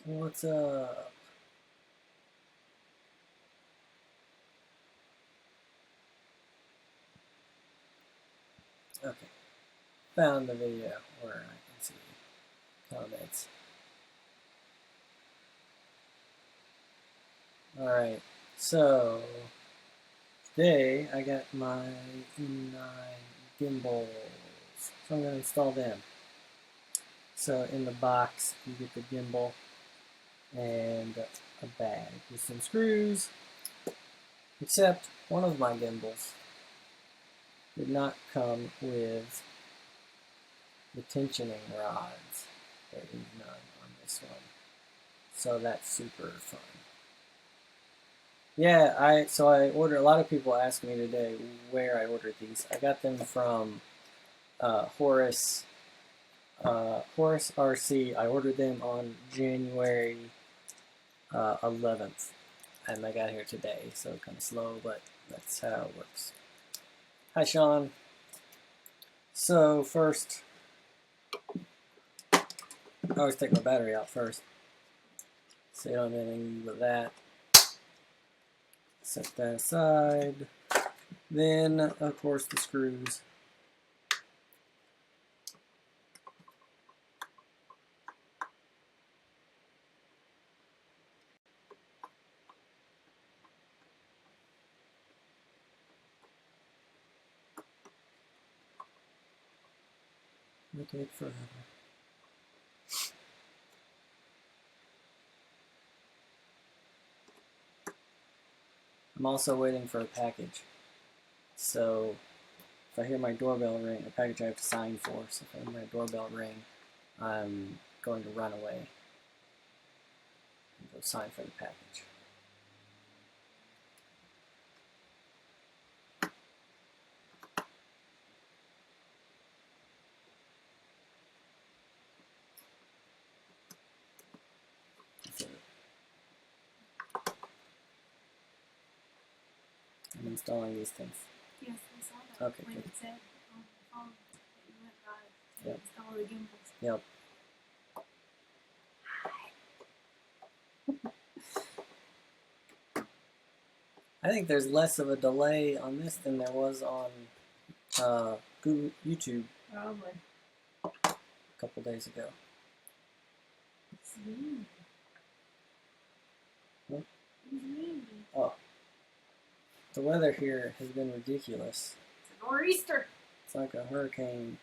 What's up? Okay, found the video where I can see comments. Alright, so today I got my M9 gimbals, so I'm going to install them. So in the box you get the gimbal and a bag with some screws, except one of my gimbals did not come with the tensioning rods. There is none on this one, so that's super fun. Yeah, I ordered. A lot of people asked me today where I ordered these. I got them from Horace RC. I ordered them on January 11th, and they got here today. So kind of slow, but that's how it works. Hi, Sean. So first, I always take my battery out first, so you don't have anything with that. Set that aside. Then, of course, the screws. It'll take forever. I'm also waiting for a package. So if I hear my doorbell ring, a package I have to sign for, so if I hear my doorbell ring, I'm going to run away and go sign for the package. I'm installing these things. Yes, I saw that. Okay, when good. it said on the phone that you went by to Yep. install the gimbals. Yep. I think there's less of a delay on this than there was on Google, YouTube Probably. a couple days ago. It's windy. What? It's windy. Oh. The weather here has been ridiculous. It's a nor'easter. It's like a hurricane.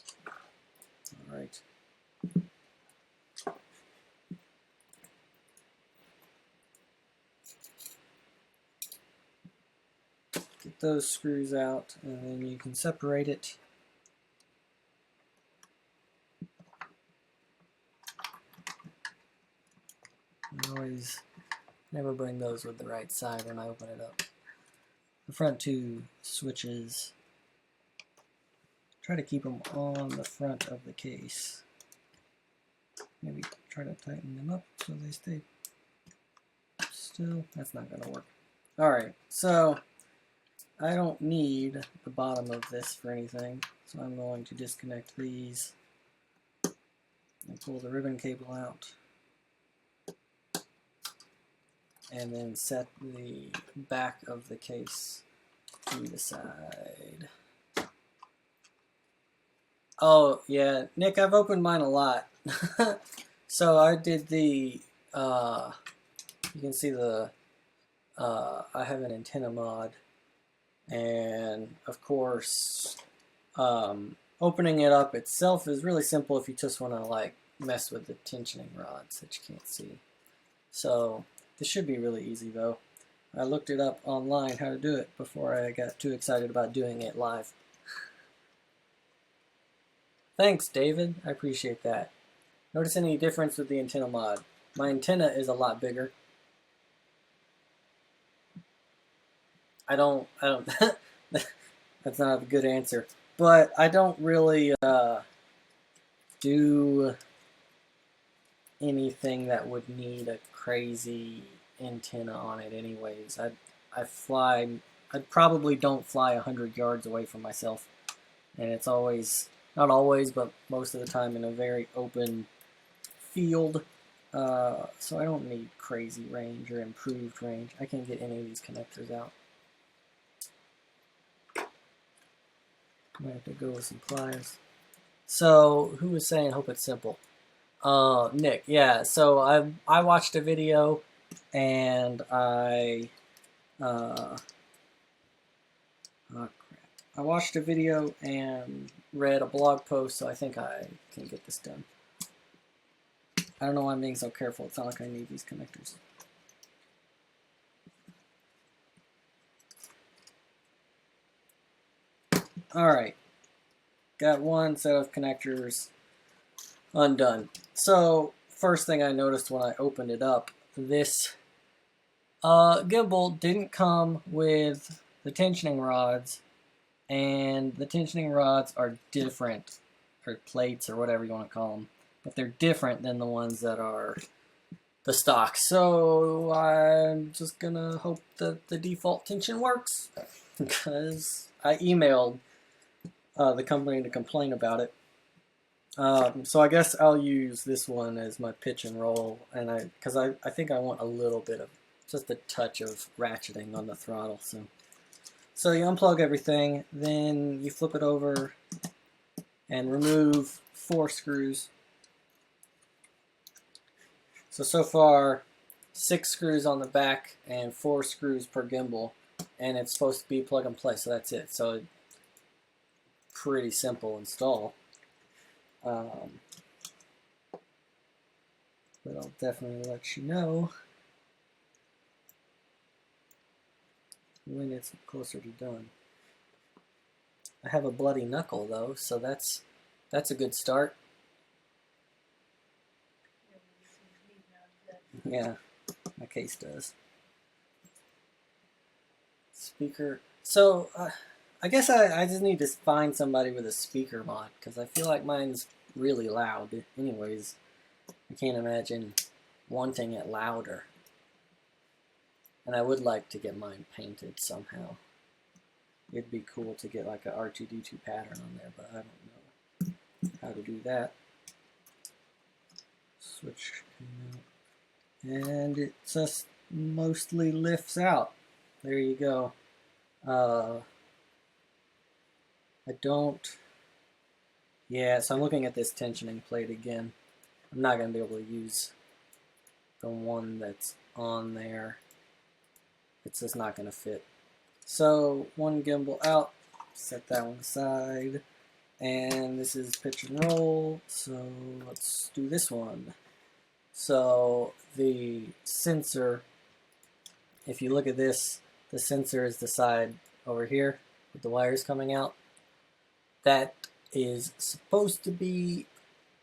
All right. Get those screws out, and then you can separate it. I always never bring those with the right side when I open it up. The front two switches, try to keep them on the front of the case. Maybe try to tighten them up so they stay still. That's not going to work. Alright, so I don't need the bottom of this for anything, so I'm going to disconnect these and pull the ribbon cable out, and then set the back of the case to the side. Oh yeah, Nick, I've opened mine a lot. So I did the you can see the I have an antenna mod, and of course opening it up itself is really simple if you just want to like mess with the tensioning rods that you can't see. So this should be really easy though. I looked it up online how to do it before I got too excited about doing it live. Thanks, David. I appreciate that. Notice any difference with the antenna mod? My antenna is a lot bigger. I don't That's not a good answer. But I don't really do anything that would need a crazy antenna on it anyways. I probably don't fly 100 yards away from myself. And it's always, not always, but most of the time in a very open field. So I don't need crazy range or improved range. I can get any of these connectors out. I might have to go with some pliers. So who was saying hope it's simple? Nick, yeah. So I watched a video and I I watched a video and read a blog post, so I think I can get this done. I don't know why I'm being so careful. It's not like I need these connectors. Alright. Got one set of connectors undone. So, first thing I noticed when I opened it up, this gimbal didn't come with the tensioning rods, and the tensioning rods are different, or plates, or whatever you want to call them, but they're different than the ones that are the stock. So I'm just gonna hope that the default tension works, because I emailed the company to complain about it. So I guess I'll use this one as my pitch and roll, and because I think I want a little bit of, just a touch of ratcheting on the throttle. So you unplug everything, then you flip it over and remove 4 screws. So far, 6 screws on the back and 4 screws per gimbal, and it's supposed to be plug and play, so that's it. So pretty simple install. But I'll definitely let you know when it's closer to done. I have a bloody knuckle though, so that's a good start. Yeah, my case does. Speaker. So I guess I just need to find somebody with a speaker mod, because I feel like mine's really loud. Anyways, I can't imagine wanting it louder. And I would like to get mine painted somehow. It'd be cool to get like a R2D2 pattern on there, but I don't know how to do that. Switch, and it just mostly lifts out. There you go. I don't. Yeah, so I'm looking at this tensioning plate again. I'm not going to be able to use the one that's on there. It's just not going to fit. So, one gimbal out, set that one aside, and this is pitch and roll, so let's do this one. So, the sensor, if you look at this, the sensor is the side over here with the wires coming out. That is supposed to be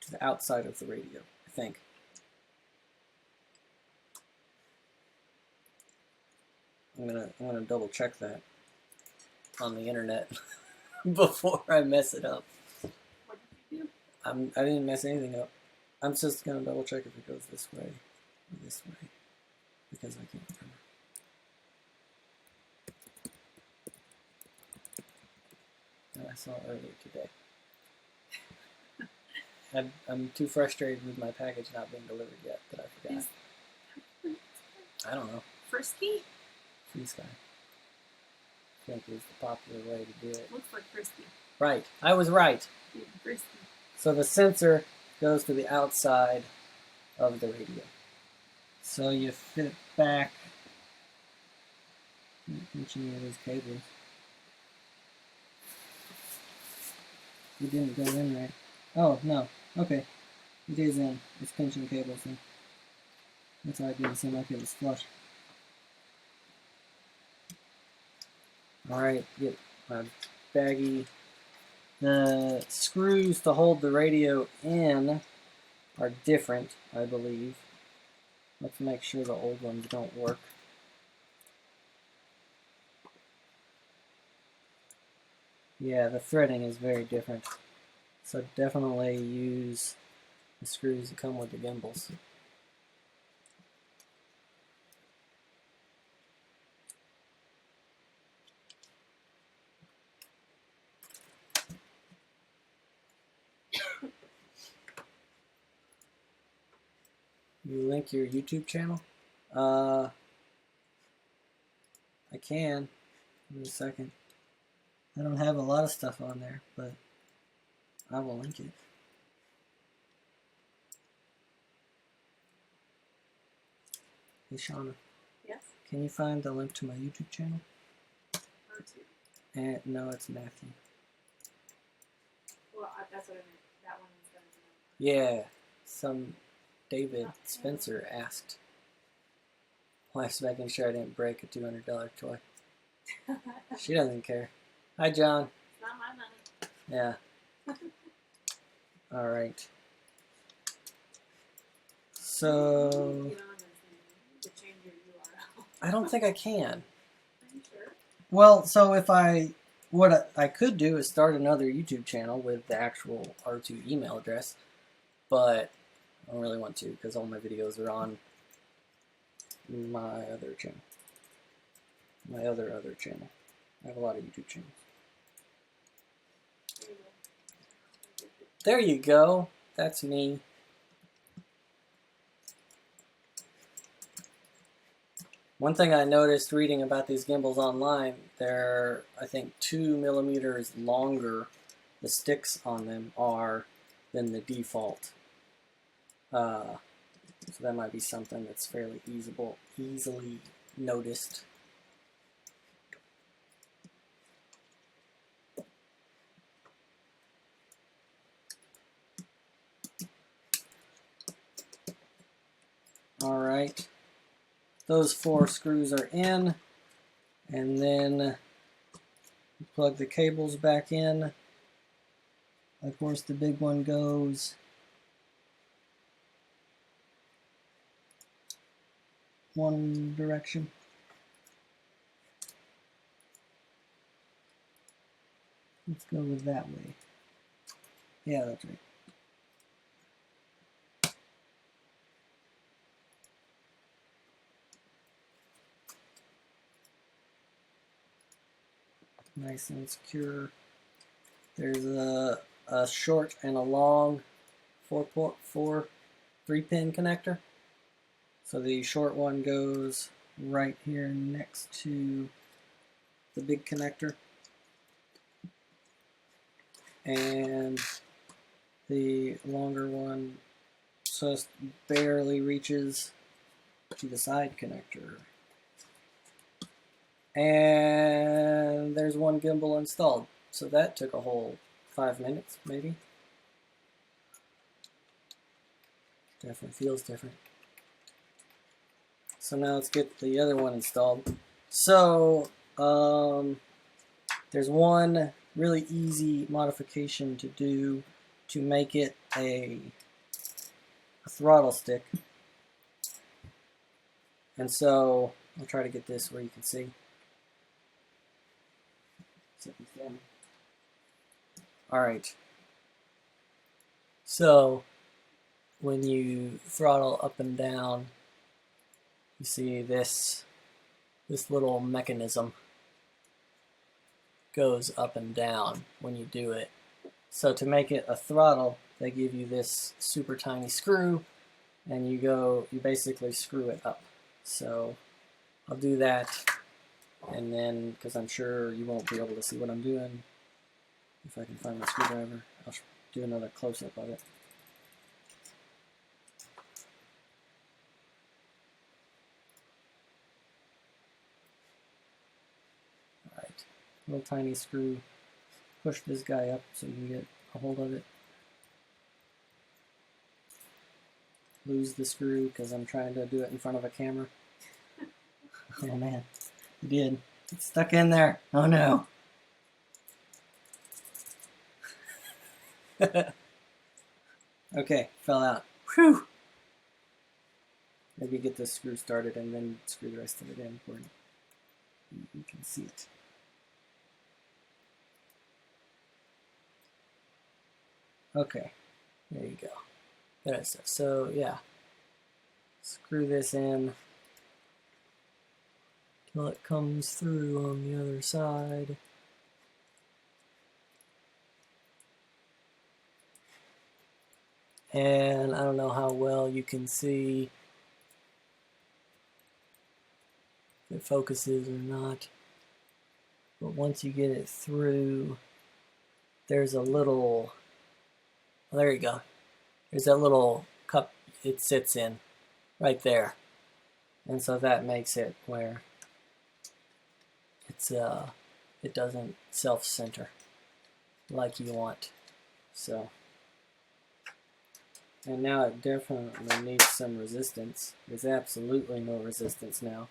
to the outside of the radio, I think. I'm gonna double check that on the internet before I mess it up. What did you do? I didn't mess anything up. I'm just gonna double check if it goes this way or this way, because I can't remember. I saw it earlier today. I'm too frustrated with my package not being delivered yet that I forgot. I don't know. FrSKY? FrSKY. I think is the popular way to do it. Looks like FrSKY. Right. I was right. Yeah, FrSKY. So the sensor goes to the outside of the radio. So you fit it back. Pinching these cables. It didn't go in right. Oh, no. Okay. It is in. It's pinching cables in. That's why it didn't seem like it was flush. Alright, get my baggie. The screws to hold the radio in are different, I believe. Let's make sure the old ones don't work. Yeah, the threading is very different. So definitely use the screws that come with the gimbals. You link your YouTube channel? I can. Give me a second. I don't have a lot of stuff on there, but I will link it. Hey Shauna, Yes. can you find the link to my YouTube channel? Or two. And no, it's Matthew. Well, that's what I meant. That one is going to be. Yeah, some David Spencer asked. Wife's making sure I didn't break a $200 toy. She doesn't care. Hi, John. It's not my money. Yeah. All right. So Get on this thing. You need to change your URL. I don't think I can. Are you sure? Well, so if what I could do is start another YouTube channel with the actual R2 email address, but I don't really want to because all my videos are on my other channel. My other channel. I have a lot of YouTube channels. There you go. There you go. That's me. One thing I noticed reading about these gimbals online, they're, I think, 2 millimeters longer. The sticks on them are than the default. So that might be something that's fairly easily noticed. All right. Those 4 screws are in, and then plug the cables back in. Of course, the big one goes one direction. Let's go with that way. Yeah, that's right. Nice and secure. There's a short and a long 3-pin connector. So the short one goes right here next to the big connector. And the longer one just barely reaches to the side connector. And there's one gimbal installed. So that took a whole 5 minutes, maybe. Definitely feels different. So now let's get the other one installed. So there's one really easy modification to do to make it a throttle stick. And so I'll try to get this where you can see. All right. So when you throttle up and down, you see this little mechanism goes up and down when you do it. So to make it a throttle, they give you this super tiny screw, and you basically screw it up. So I'll do that, and then, because I'm sure you won't be able to see what I'm doing, if I can find my screwdriver, I'll do another close-up of it. Alright, little tiny screw. Push this guy up so you can get a hold of it. Lose the screw because I'm trying to do it in front of a camera. Oh man, I did. It's stuck in there. Oh no. Okay, fell out. Whew. Maybe get this screw started and then screw the rest of it in before you can see it. Okay, there you go. Good stuff. So yeah, screw this in till it comes through on the other side. And I don't know how well you can see if it focuses or not, but once you get it through, there's a little, well, there you go. There's that little cup it sits in right there. And so that makes it where it's it doesn't self-center like you want. So, and now it definitely needs some resistance. There's absolutely no resistance now.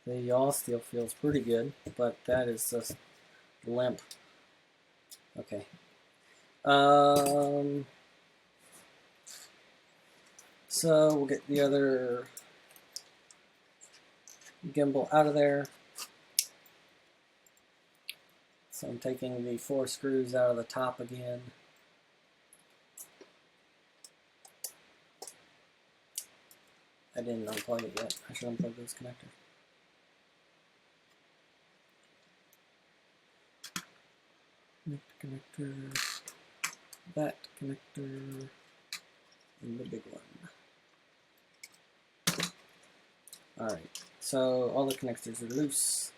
The yaw steel feels pretty good, but that is just limp. Okay. So we'll get the other gimbal out of there. So I'm taking the 4 screws out of the top again. I didn't unplug it yet. I should unplug those connectors. Connector, that connector, and the big one. Alright, so all the connectors are loose.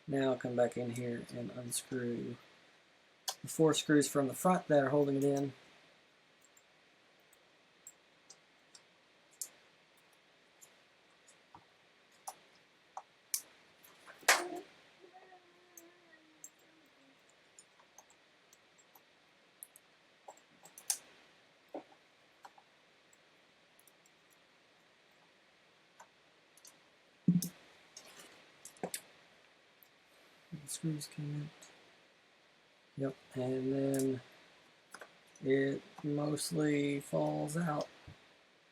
Now come back in here and unscrew the 4 screws from the front that are holding it in. The screws came out. Yep, and then it mostly falls out,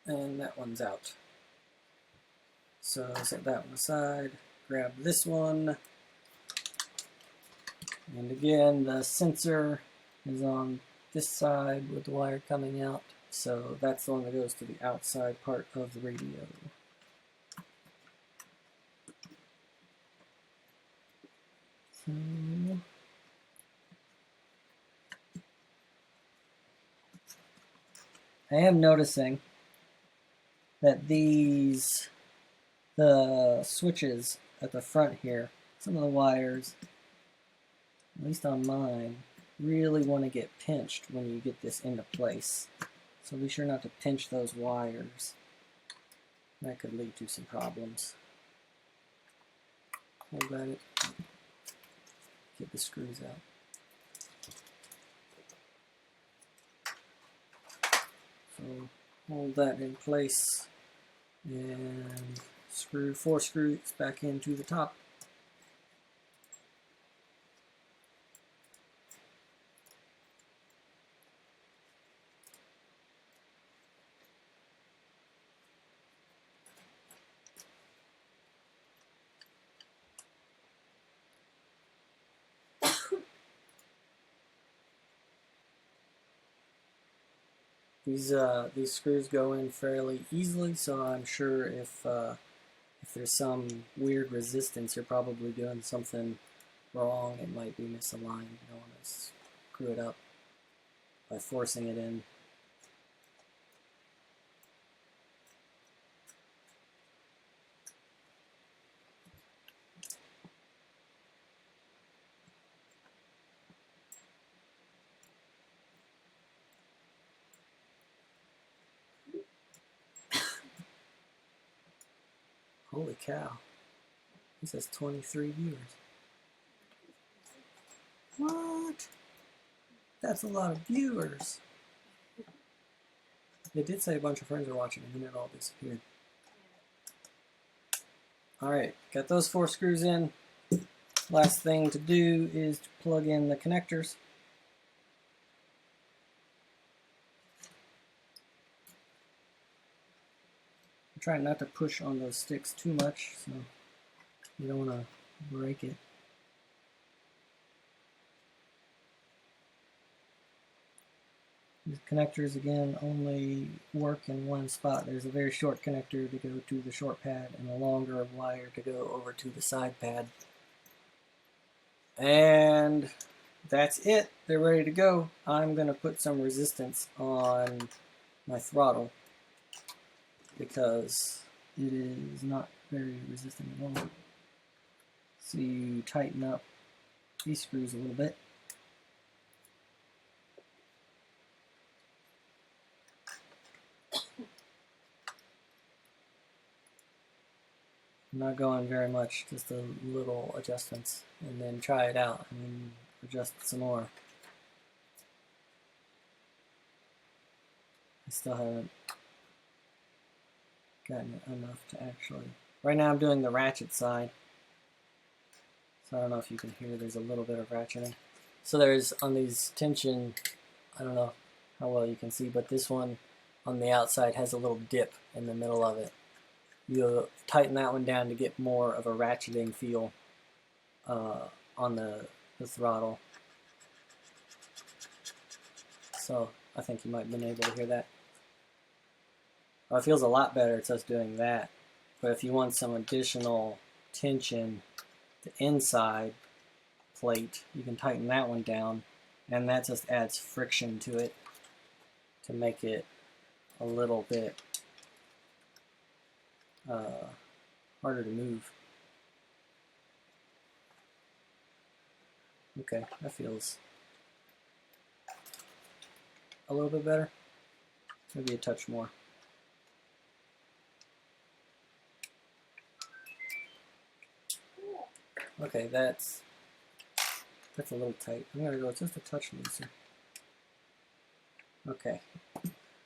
and that one's out. So set that one aside, grab this one, and again the sensor is on this side with the wire coming out, so that's the one that goes to the outside part of the radio. So I am noticing that the switches at the front here, some of the wires, at least on mine, really want to get pinched when you get this into place. So be sure not to pinch those wires. That could lead to some problems. Hold that, get the screws out. So hold that in place and screw 4 screws back into the top. These screws go in fairly easily, so I'm sure if there's some weird resistance, you're probably doing something wrong. It might be misaligned. You don't want to screw it up by forcing it in. Holy cow. This has 23 viewers. What? That's a lot of viewers. They did say a bunch of friends are watching, and then it all disappeared. Alright, got those 4 screws in. Last thing to do is to plug in the connectors. I'm trying not to push on those sticks too much, so you don't want to break it. These connectors, again, only work in one spot. There's a very short connector to go to the short pad and a longer wire to go over to the side pad. And that's it. They're ready to go. I'm going to put some resistance on my throttle because it is not very resistant at all. So you tighten up these screws a little bit. I'm not going very much, just a little adjustments, and then try it out and then adjust some more. I still haven't gotten it enough to actually. Right now I'm doing the ratchet side, so I don't know if you can hear, there's a little bit of ratcheting. So there's on these tension, I don't know how well you can see, but this one on the outside has a little dip in the middle of it. You'll tighten that one down to get more of a ratcheting feel on the throttle. So I think you might have been able to hear that. Well, it feels a lot better just doing that. But if you want some additional tension, the inside plate, you can tighten that one down, and that just adds friction to it to make it a little bit harder to move. Okay, that feels a little bit better. Maybe a touch more. Okay, that's a little tight. I'm gonna go just a touch looser. Okay,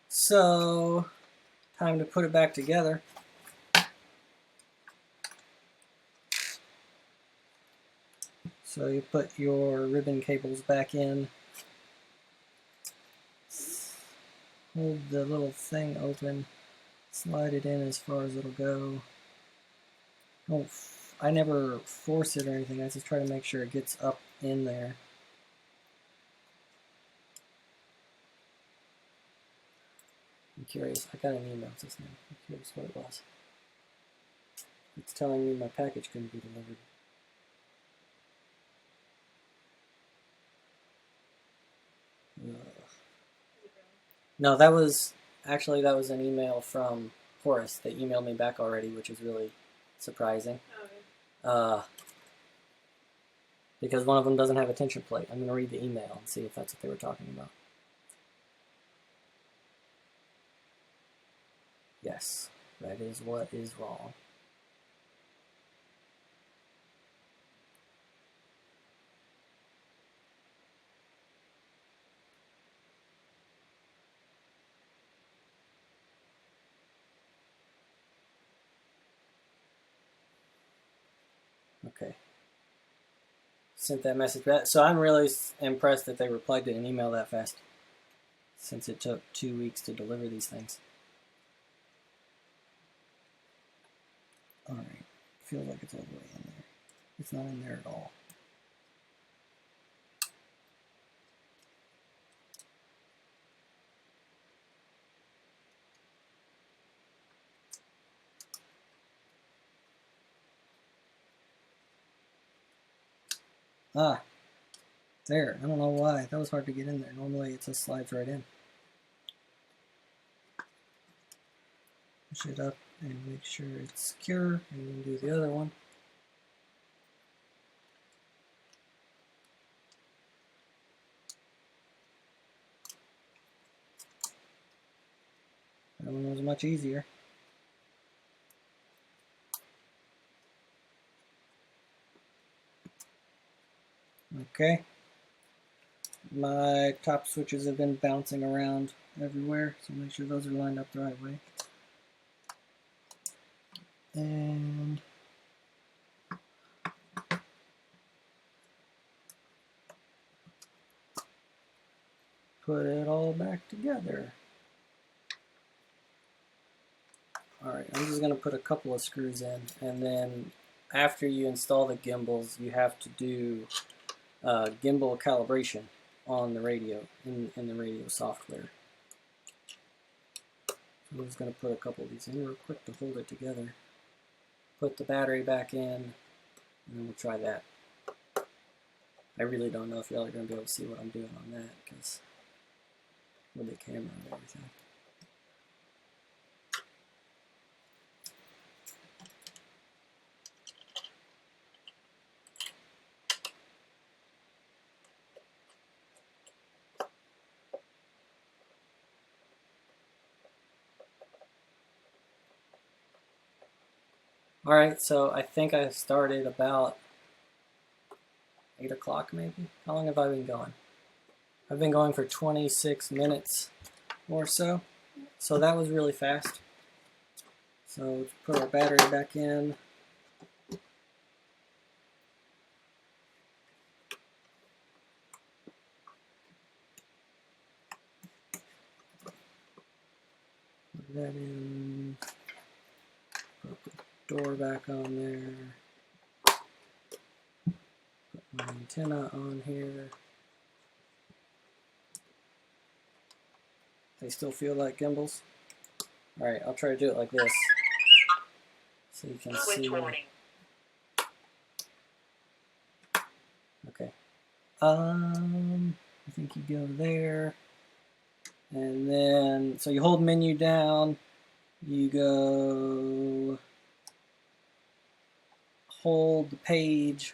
so time to put it back together. So you put your ribbon cables back in, hold the little thing open, slide it in as far as it'll go. I never force it or anything, I just try to make sure it gets up in there. I'm curious, I got an email just now, I'm curious what it was. It's telling me my package couldn't be delivered. No, that was an email from Horace. They emailed me back already, which is really surprising. Okay. Because one of them doesn't have a tension plate. I'm going to read the email and see if that's what they were talking about. Yes, that is what is wrong. Okay. Sent that message back. So I'm really impressed that they replied to an email that fast, since it took 2 weeks to deliver these things. Alright. Feels like it's all the way in there. It's not in there at all. Ah, there. I don't know why. That was hard to get in there. Normally it just slides right in. Push it up and make sure it's secure, and then do the other one. That one was much easier. Okay. My top switches have been bouncing around everywhere, so make sure those are lined up the right way. And put it all back together. Alright, I'm just going to put a couple of screws in, and then after you install the gimbals, you have to do gimbal calibration on the radio, in the radio software. I'm just going to put a couple of these in real quick to hold it together. Put the battery back in, and then we'll try that. I really don't know if y'all are going to be able to see what I'm doing on that, because with the camera and everything. Alright, so I think I started about 8 o'clock maybe. How long have I been going? I've been going for 26 minutes or so. So that was really fast. So let's put our battery back in. Put that in. Put the door back on there. Put my antenna on here. They still feel like gimbals? Alright, I'll try to do it like this. So you can see. Okay. I think you go there. And then, so you hold menu down. You go hold the page.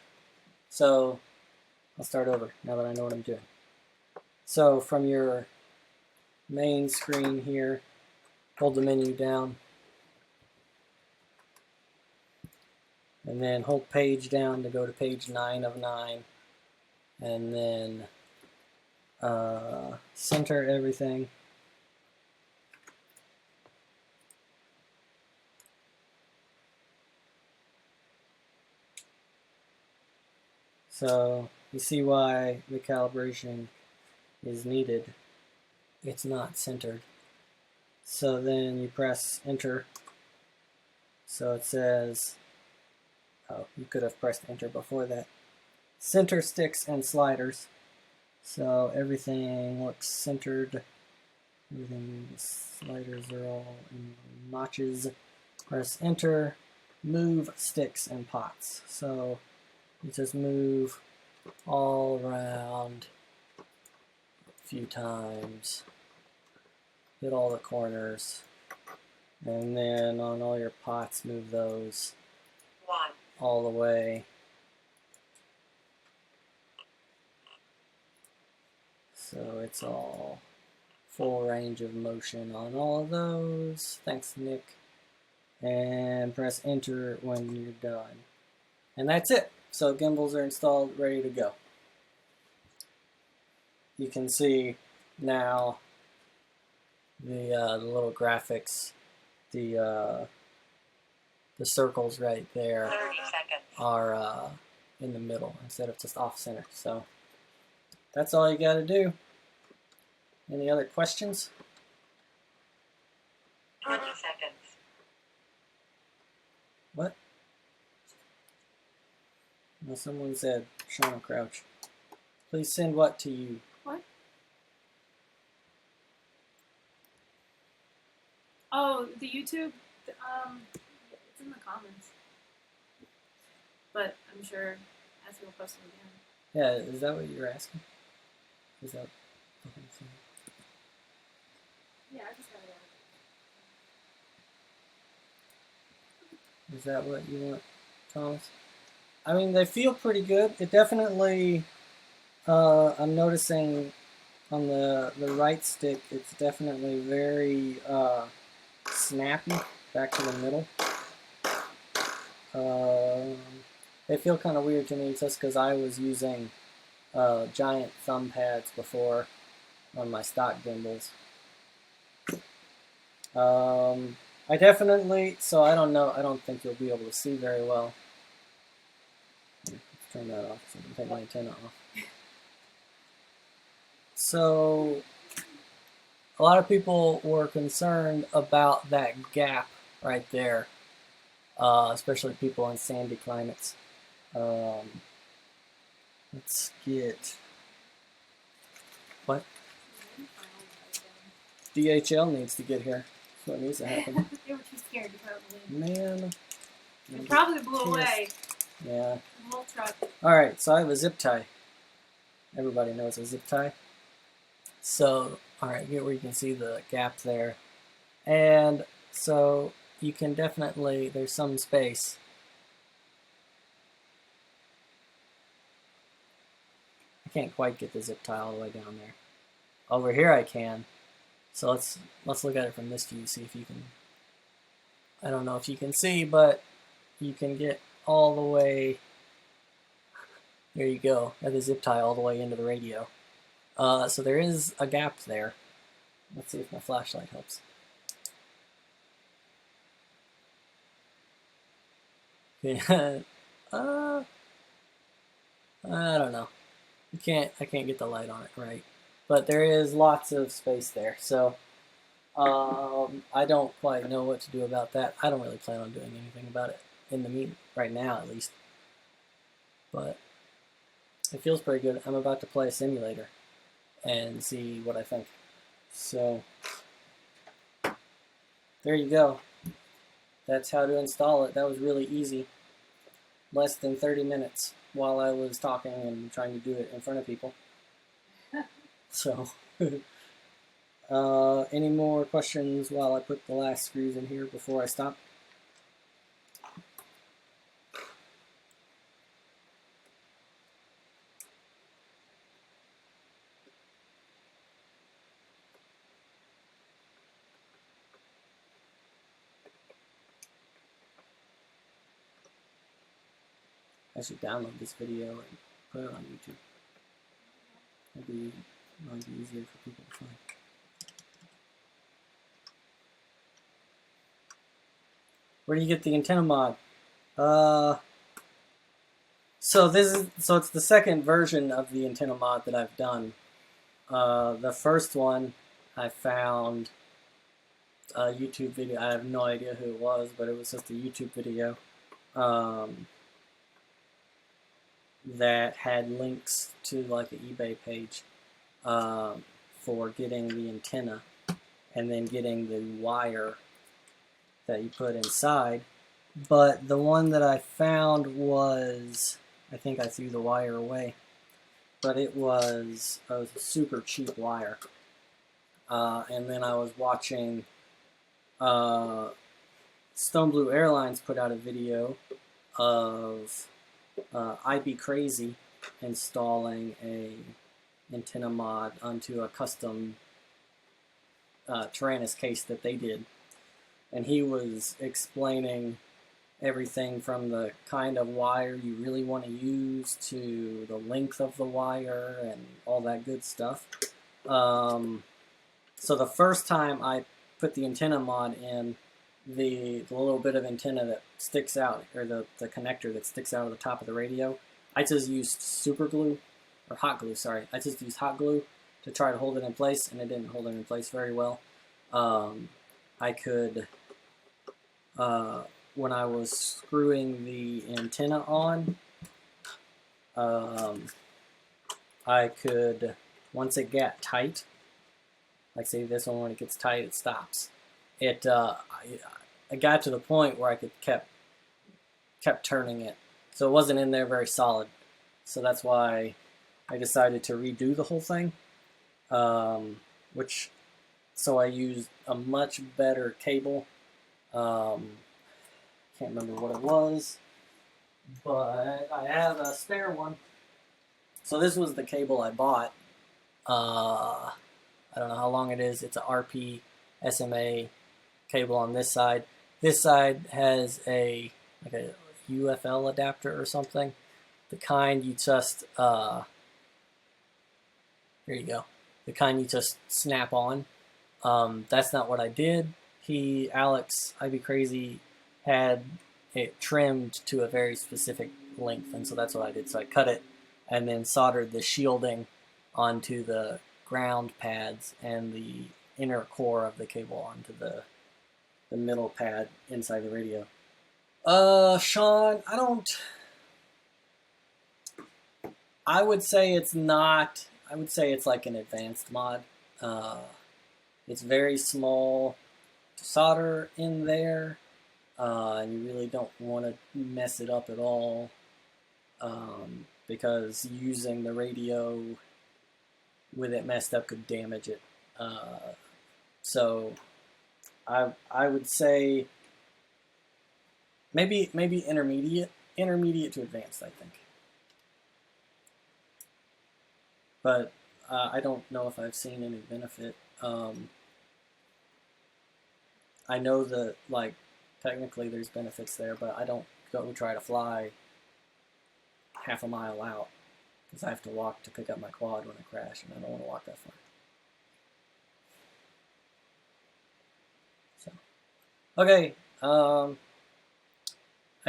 So I'll start over now that I know what I'm doing. So from your main screen here, hold the menu down. And then hold page down to go to page 9 of 9. And then center everything. So you see why the calibration is needed. It's not centered. So then you press enter. So it says, oh, you could have pressed enter before that. Center sticks and sliders. So everything looks centered. Everything, the sliders are all in notches. Press enter. Move sticks and pots. So you just move all around a few times. Hit all the corners. And then on all your pots, move those all the way. So it's all full range of motion on all of those. Thanks, Nick. And press enter when you're done. And that's it. So gimbals are installed, ready to go. You can see now the little graphics, the circles right there are in the middle instead of just off center. So that's all you got to do. Any other questions? 20 seconds. What? Well, someone said, Shauna Crouch. Please send what to you? What? Oh, the YouTube? It's in the comments. But I'm sure as we'll post them again. Yeah, is that what you're asking? Is that what I'm saying? Yeah, I just got it Is that what you want, Thomas? I mean, they feel pretty good. It definitely, I'm noticing on the right stick, it's definitely very snappy back to the middle. They feel kind of weird to me just because I was using giant thumb pads before on my stock gimbals. I definitely, so I don't know, I don't think you'll be able to see very well. Let's turn that off so I can take my antenna off. So, a lot of people were concerned about that gap right there, especially people in sandy climates. Let's get What? DHL needs to get here. That's what needs to happen. They were too scared to put out the wind. Man. It probably blew away. Yeah. The whole truck. Alright, so I have a zip tie. Everybody knows a zip tie. So, alright, here where you can see the gap there. And so you can definitely, there's some space. I can't quite get the zip tie all the way down there. Over here I can. So let's look at it from this view, see if you can, I don't know if you can see, but you can get all the way, there you go, at the zip tie all the way into the radio. So there is a gap there. Let's see if my flashlight helps. Yeah. I don't know. I can't get the light on it right. But there is lots of space there. So I don't quite know what to do about that. I don't really plan on doing anything about it in the meet right now, at least. But it feels pretty good. I'm about to play a simulator and see what I think. So there you go. That's how to install it. That was really easy. Less than 30 minutes while I was talking and trying to do it in front of people. So, any more questions while I put the last screws in here before I stop? I should download this video and put it on YouTube. Might be easier for people to find. Where do you get the antenna mod? So it's the second version of the antenna mod that I've done. The first one I found a YouTube video. I have no idea who it was, but it was just a YouTube video that had links to like an eBay page for getting the antenna and then getting the wire that you put inside. But the one that I found was, I think I threw the wire away, but it was a super cheap wire. And then I was watching Stone Blue Airlines put out a video of I'd Be Crazy installing a antenna mod onto a custom Tyrannus case that they did. And he was explaining everything from the kind of wire you really want to use to the length of the wire and all that good stuff. So the first time I put the antenna mod in, the little bit of antenna that sticks out, or the connector that sticks out of the top of the radio, I just used super glue, or hot glue, sorry. I just used hot glue to try to hold it in place, and it didn't hold it in place very well. I could, when I was screwing the antenna on, I could, once it got tight, like say this one, when it gets tight, it stops. I got to the point where I could kept turning it, so it wasn't in there very solid. So that's why I decided to redo the whole thing. So I used a much better cable. Can't remember what it was, but I have a spare one. So this was the cable I bought. I don't know how long it is. It's a RP SMA cable on this side. This side has a UFL adapter or something. The kind you just there you go. The kind you just snap on. That's not what I did. Alex, I'd Be Crazy, had it trimmed to a very specific length, and so that's what I did. So I cut it and then soldered the shielding onto the ground pads and the inner core of the cable onto the middle pad inside the radio. Sean, I would say it's not I would say it's like an advanced mod. It's very small to solder in there, and you really don't want to mess it up at all, because using the radio with it messed up could damage it. So I would say maybe intermediate to advanced, I think. But I don't know if I've seen any benefit. I know that, like, technically there's benefits there, but I don't go try to fly half a mile out because I have to walk to pick up my quad when I crash, and I don't want to walk that far. So, okay, I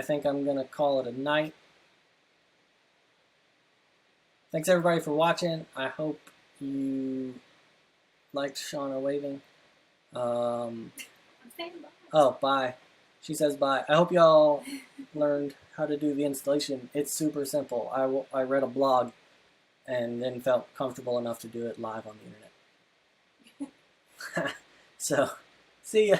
think I'm gonna call it a night. Thanks everybody for watching. I hope you liked Shauna waving. I'm saying bye. Oh, bye. She says bye. I hope y'all learned how to do the installation. It's super simple. I read a blog and then felt comfortable enough to do it live on the internet. So, see ya.